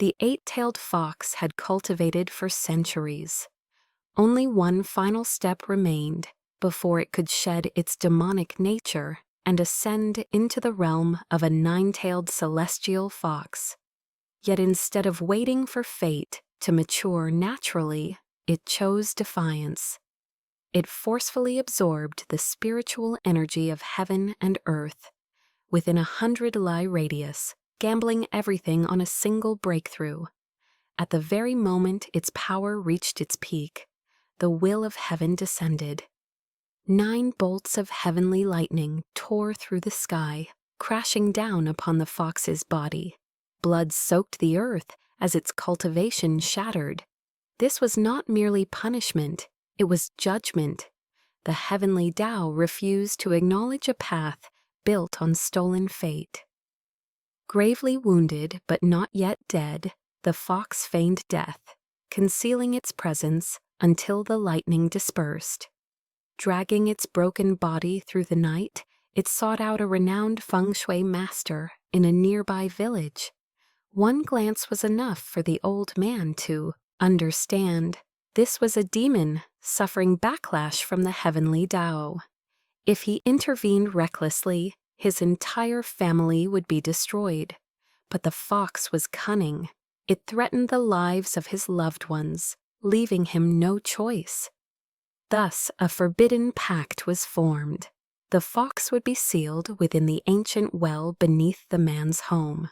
the eight-tailed fox had cultivated for centuries. Only one final step remained before it could shed its demonic nature and ascend into the realm of a nine-tailed celestial fox. Yet instead of waiting for fate to mature naturally, it chose defiance. It forcefully absorbed the spiritual energy of heaven and earth within a 100-li radius, gambling everything on a single breakthrough. At the very moment its power reached its peak, the will of heaven descended. 9 bolts of heavenly lightning tore through the sky, crashing down upon the fox's body. Blood soaked the earth as its cultivation shattered. This was not merely punishment, it was judgment. The heavenly Tao refused to acknowledge a path built on stolen fate. Gravely wounded but not yet dead, the fox feigned death, concealing its presence until the lightning dispersed. Dragging its broken body through the night, it sought out a renowned feng shui master in a nearby village. One glance was enough for the old man to understand. This was a demon suffering backlash from the heavenly Tao. If he intervened recklessly, his entire family would be destroyed. But the fox was cunning. It threatened the lives of his loved ones, leaving him no choice. Thus, a forbidden pact was formed. The fox would be sealed within the ancient well beneath the man's home.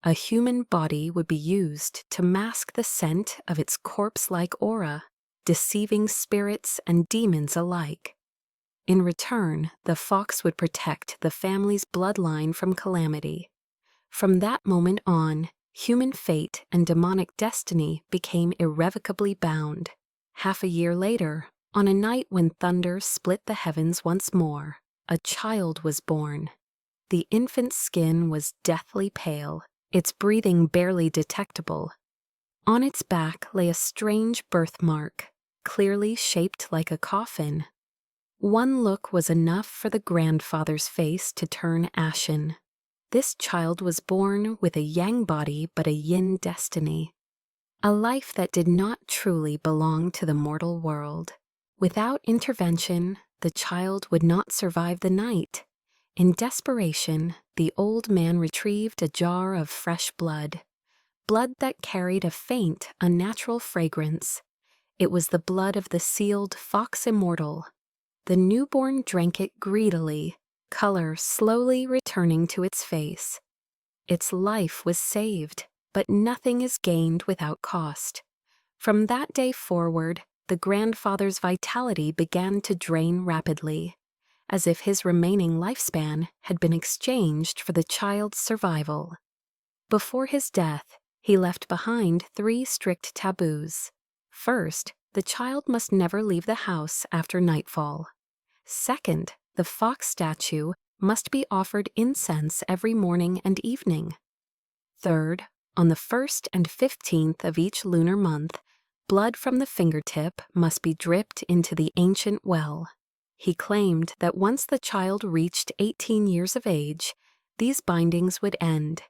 A human body would be used to mask the scent of its corpse-like aura, deceiving spirits and demons alike. In return, the fox would protect the family's bloodline from calamity. From that moment on, human fate and demonic destiny became irrevocably bound. Half a year later, on a night when thunder split the heavens once more, a child was born. The infant's skin was deathly pale, its breathing barely detectable. On its back lay a strange birthmark, clearly shaped like a coffin. One look was enough for the grandfather's face to turn ashen. This child was born with a yang body but a yin destiny, a life that did not truly belong to the mortal world. Without intervention, the child would not survive the night. In desperation, the old man retrieved a jar of fresh blood that carried a faint, unnatural fragrance. It was the blood of the sealed fox immortal. The newborn drank it greedily, color slowly returning to its face. Its life was saved, but nothing is gained without cost. From that day forward, the grandfather's vitality began to drain rapidly, as if his remaining lifespan had been exchanged for the child's survival. Before his death, he left behind 3 strict taboos. First, the child must never leave the house after nightfall. Second, the fox statue must be offered incense every morning and evening. Third, on the 1st and 15th of each lunar month, blood from the fingertip must be dripped into the ancient well. He claimed that once the child reached 18 years of age, these bindings would end.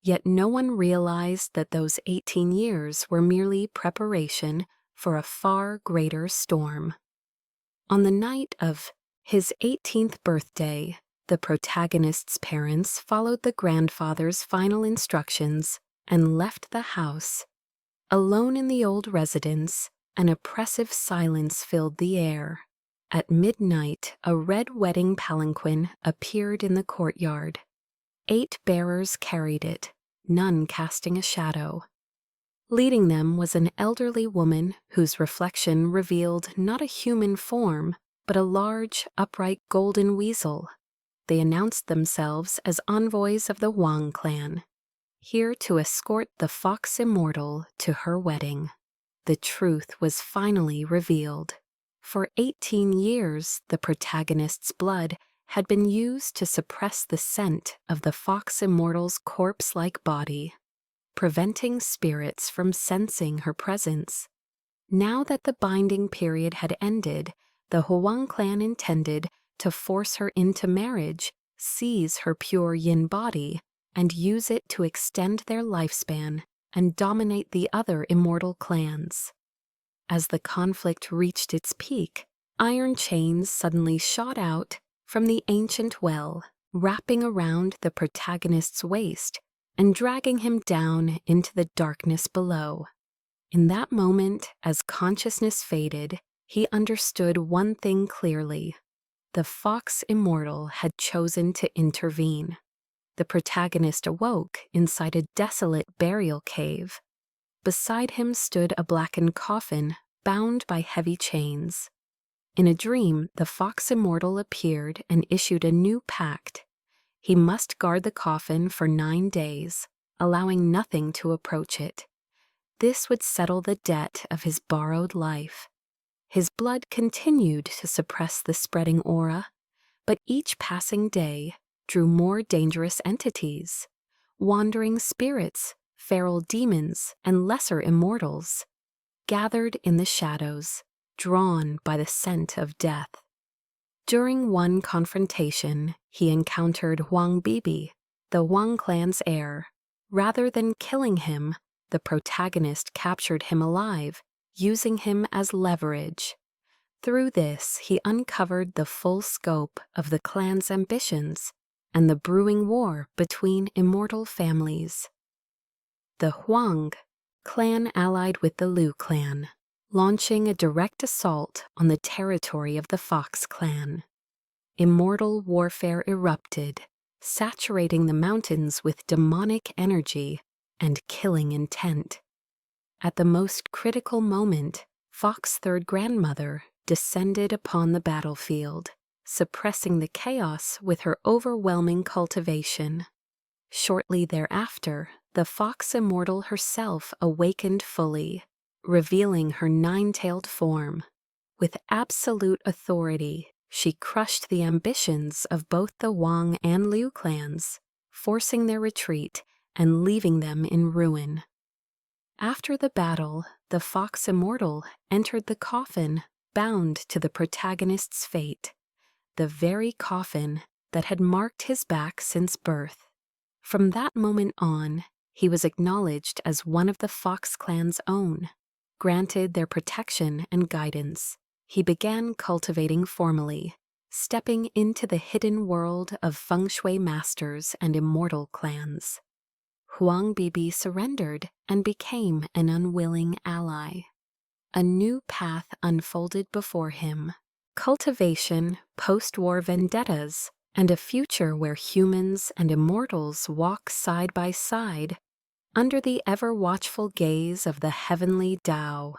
Yet no one realized that those 18 years were merely preparation for a far greater storm. On the night of his 18th birthday, the protagonist's parents followed the grandfather's final instructions and left the house. Alone in the old residence, an oppressive silence filled the air. At midnight, a red wedding palanquin appeared in the courtyard. 8 bearers carried it, none casting a shadow. Leading them was an elderly woman whose reflection revealed not a human form, but a large, upright golden weasel. They announced themselves as envoys of the Wang clan, here to escort the fox immortal to her wedding. The truth was finally revealed. For 18 years, the protagonist's blood had been used to suppress the scent of the fox immortal's corpse-like body, preventing spirits from sensing her presence. Now that the binding period had ended, the Huang clan intended to force her into marriage, seize her pure yin body, and use it to extend their lifespan and dominate the other immortal clans. As the conflict reached its peak, iron chains suddenly shot out from the ancient well, wrapping around the protagonist's waist and dragging him down into the darkness below. In that moment, as consciousness faded, he understood one thing clearly. The Fox Immortal had chosen to intervene. The protagonist awoke inside a desolate burial cave. Beside him stood a blackened coffin bound by heavy chains. In a dream, the Fox Immortal appeared and issued a new pact. He must guard the coffin for 9 days, allowing nothing to approach it. This would settle the debt of his borrowed life. His blood continued to suppress the spreading aura, but each passing day drew more dangerous entities, wandering spirits, feral demons, and lesser immortals, gathered in the shadows, drawn by the scent of death. During one confrontation, he encountered Huang Bibi, the Huang clan's heir. Rather than killing him, the protagonist captured him alive, using him as leverage. Through this, he uncovered the full scope of the clan's ambitions and the brewing war between immortal families. The Huang clan allied with the Liu clan, launching a direct assault on the territory of the Fox clan. Immortal warfare erupted, saturating the mountains with demonic energy and killing intent. At the most critical moment, Fox's third grandmother descended upon the battlefield, suppressing the chaos with her overwhelming cultivation. Shortly thereafter, the Fox Immortal herself awakened fully, revealing her 9-tailed form. With absolute authority, she crushed the ambitions of both the Wang and Liu clans, forcing their retreat and leaving them in ruin. After the battle, the Fox Immortal entered the coffin bound to the protagonist's fate, the very coffin that had marked his back since birth. From that moment on, he was acknowledged as one of the Fox clan's own. Granted their protection and guidance, he began cultivating formally, stepping into the hidden world of feng shui masters and immortal clans. Huang Bibi surrendered and became an unwilling ally. A new path unfolded before him: cultivation, post-war vendettas, and a future where humans and immortals walk side by side under the ever-watchful gaze of the heavenly Tao.